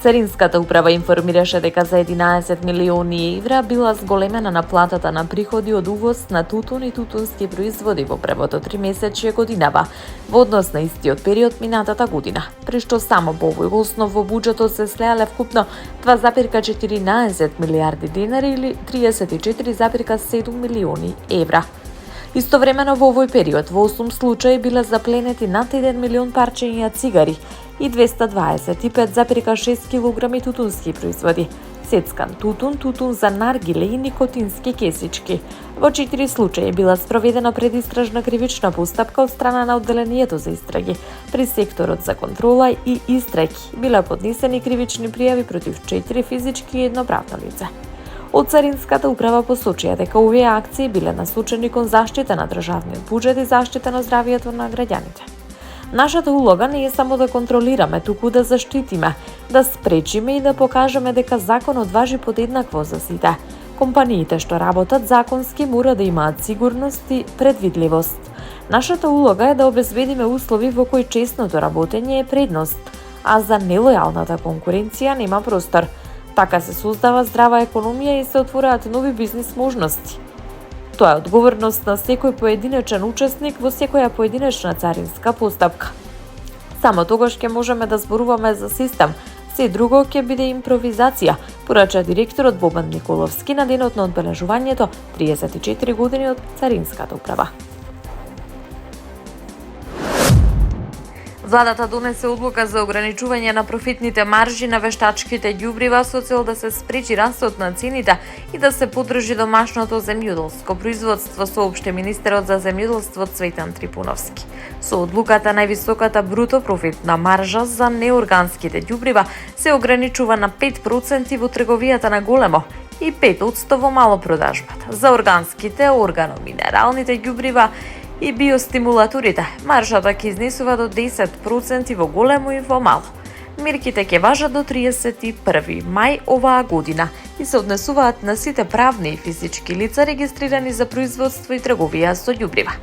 Царинската управа информираше дека за 11 милиони евра била зголемена наплатата на приходи од увоз на тутун и тутунски производи во првото тримесечје годинава во однос на истиот период минатата година, при што само по овој основ во буџетот се слеале вкупно 2,14 милиарди денари или 34,7 милиони евра. Истовремено во овој период во 8 случаи биле запленети над 1 милион парчиња цигари и 225,6 килограми тутунски производи, сецкан тутун, тутун за наргиле и никотински кесички. Во 4 случаи била спроведена предистражна кривична постапка од страна на одделението за истраги. При секторот за контрола и истраги биле поднесени кривични пријави против 4 физички и едно правно лице. Од Царинската управа посочија дека овие акции биле насочени кон заштита на државниот буџет и заштита на здравието на граѓаните. Нашата улога не е само да контролираме, туку да заштитиме, да спречиме и да покажеме дека законот важи подеднакво за сите. Компаниите што работат законски мора да имаат сигурност и предвидливост. Нашата улога е да обезбедиме услови во кои честното работење е предност, а за нелојалната конкуренција нема простор. Така се создава здрава економија и се отвораат нови бизнис можности. Тоа е одговорност на секој поединечен учесник во секоја поединечна царинска постапка. Само тогаш ќе можеме да зборуваме за систем, се друго ќе биде импровизација, порача директорот Бобан Николовски на денот на одбележувањето 34 години од Царинската управа. Владата донесе одлука за ограничување на профитните маржи на вештачките ѓубрива со цел да се спречи растот на цените и да се поддржи домашното земјоделско производство, соопшти министерот за земјоделство Цветан Трипуновски. Со одлуката највисоката бруто профитна маржа за неорганските ѓубрива се ограничува на 5% во трговијата на големо и 5% во малопродажбата. За органските, органоминералните ѓубрива и биостимулаторите, маржата ќе изнесува до 10% во големо и во мало. Мерките ќе важат до 31 мај оваа година и се однесуваат на сите правни и физички лица регистрирани за производство и трговија со ѓубрива.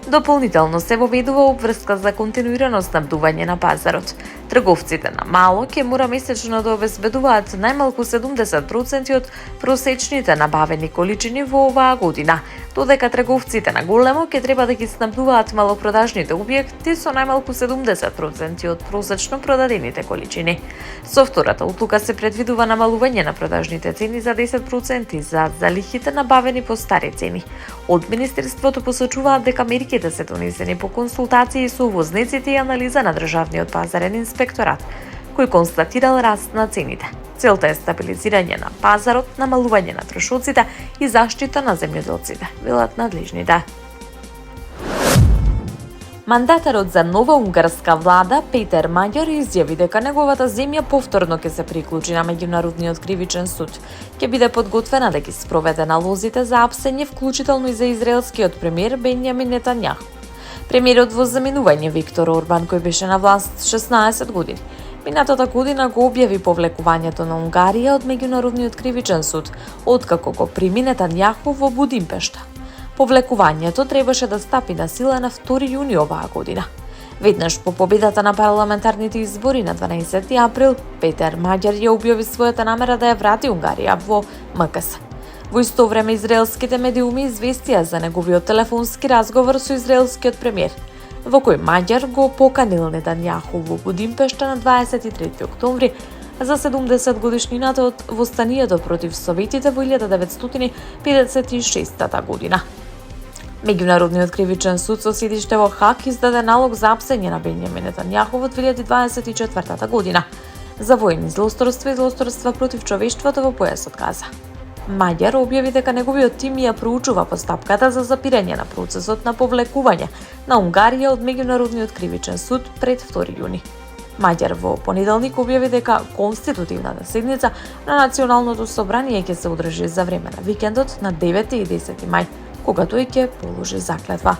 Дополнително се воведува обврска за континуирано снабдување на пазарот. Трговците на мало ќе мора месечно да обезбедуваат најмалку 70% од просечните набавени количини во оваа година, додека трговците на големо ќе треба да ги снабдуваат малопродажните објекти со најмалку 70% од просечно продадените количини. Со втората одлука се предвидува намалување на продажните цени за 10% за залихите набавени по стари цени. Од Министерството посочуваат дека мерките се донесени по консултации со увозниците и анализа на државниот пазарен инспекторат, кој констатирал раст на цените. Целта е стабилизирање на пазарот, намалување на трошоците и заштита на земјоделците, велат надлежните. Мандатарот за нова унгарска влада Петер Маѓар изјави дека неговата земја повторно ќе се приклучи на меѓународниот кривичен суд. Ќе биде подготвена да ги спроведе налозите за апсење, вклучително и за израелскиот премиер Бенјамин Нетањаху. Премиерот во заминување Виктор Орбан, кој беше на власт 16 години, минатата година го објави повлекувањето на Унгарија од меѓународниот кривичен суд, откако го прими Нетањаху во Будимпешта. Повлекувањето требаше да стапи на сила на 2 јуни оваа година. Веднаш по победата на парламентарните избори на 12 април, Петер Маѓар ја објави својата намера да ја врати Унгарија во МКС. Во исто време израелските медиуми известија за неговиот телефонски разговор со израелскиот премиер, во кој Маѓар го поканил Нетањаху во Будимпешта на 23 октомври за 70 годишнината од востанието против Советите во 1956 година. Меѓународниот кривичен суд со седиште во Хаг издаде налог за апсење на Бенјамин Нетањаху во 2024 година за воени злосторства и злосторства против човештвото во појасот Газа. Маѓар објави дека неговиот тим ја проучува постапката за запирање на процесот на повлекување на Унгарија од меѓународниот кривичен суд пред 2 јуни. Маѓар во понеделник објави дека конститутивната седница на Националното собрание ќе се одржи за време на викендот на 9 и 10 мај, кога тој ќе положи заклетва.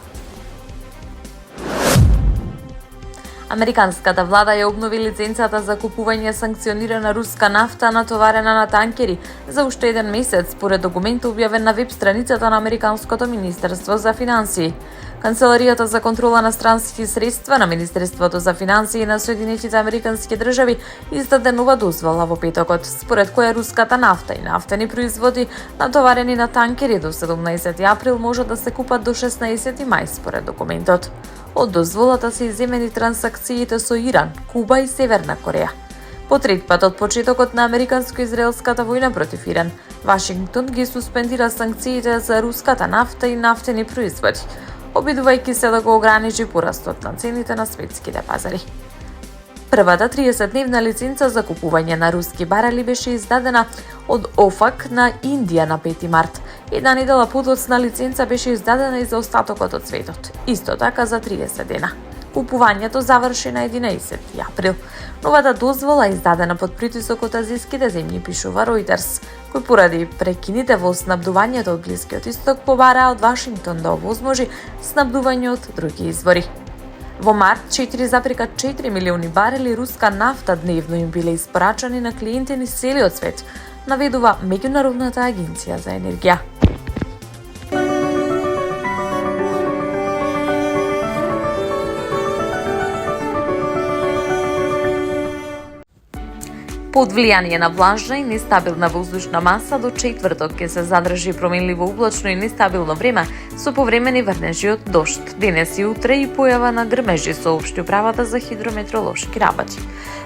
Американската влада ја обнови лиценцата за купување санкционирана руска нафта натоварена на танкери за уште еден месец, според документ објавен на веб страницата на Американското министерство за финансии. Канцеларијата за контрола на странски средства на Министерството за финансии на Соединетите Американски држави издаде нова дозвола во петокот, според која руската нафта и нафтени производи натоварени на танкери до 17 април може да се купат до 16 мај според документот. Од дозволата се иземени трансакциите со Иран, Куба и Северна Кореја. По трет пат од почетокот на американско-израелската војна против Иран, Вашингтон ги суспендира санкциите за руската нафта и нафтени производи, обидувајќи се да го ограничи порастот на цените на светските пазари. Првата 30-дневна лиценца за купување на руски барели беше издадена од ОФАК на Индија на 5 март. Една недела подоцна лиценца беше издадена и за остатокот од светот, исто така за 30 дена. Купувањето заврши на 11 април. Новата дозвола издадена под притисок од азиските земји, пишува Reuters, кој поради прекините во снабдувањето од Блискиот исток побараа од Вашингтон да овозможи снабдување од други извори. Во март 4,4 милиони барели руска нафта дневно им биле испорачани на клиенти низ целиот свет, наведува Меѓународната агенција за енергија. Под влијание на влажна и нестабилна воздушна маса до четврток ќе се задржи променливо облачно и нестабилно време со повремени врнежи од дожд. Денес и утре и појава на грмежи, соопшти управата за хидрометеоролошки работи.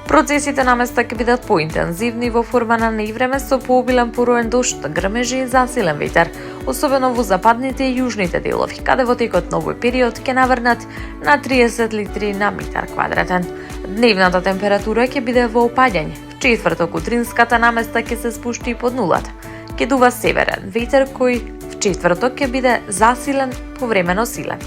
Процесите наместа ќе бидат поинтензивни во форма на невреме со пообилен пороен дожд, грмежи и засилен ветер, особено во западните и јужните делови, каде во текот на овој период ќе наврнат на 30 литри на метар квадратен. Дневната температура ќе биде во опаѓање. Четврток утринската наместа ќе се спушти и под нулата. Ќе дува северен ветер кој в четврток ќе биде засилен, повремено силен.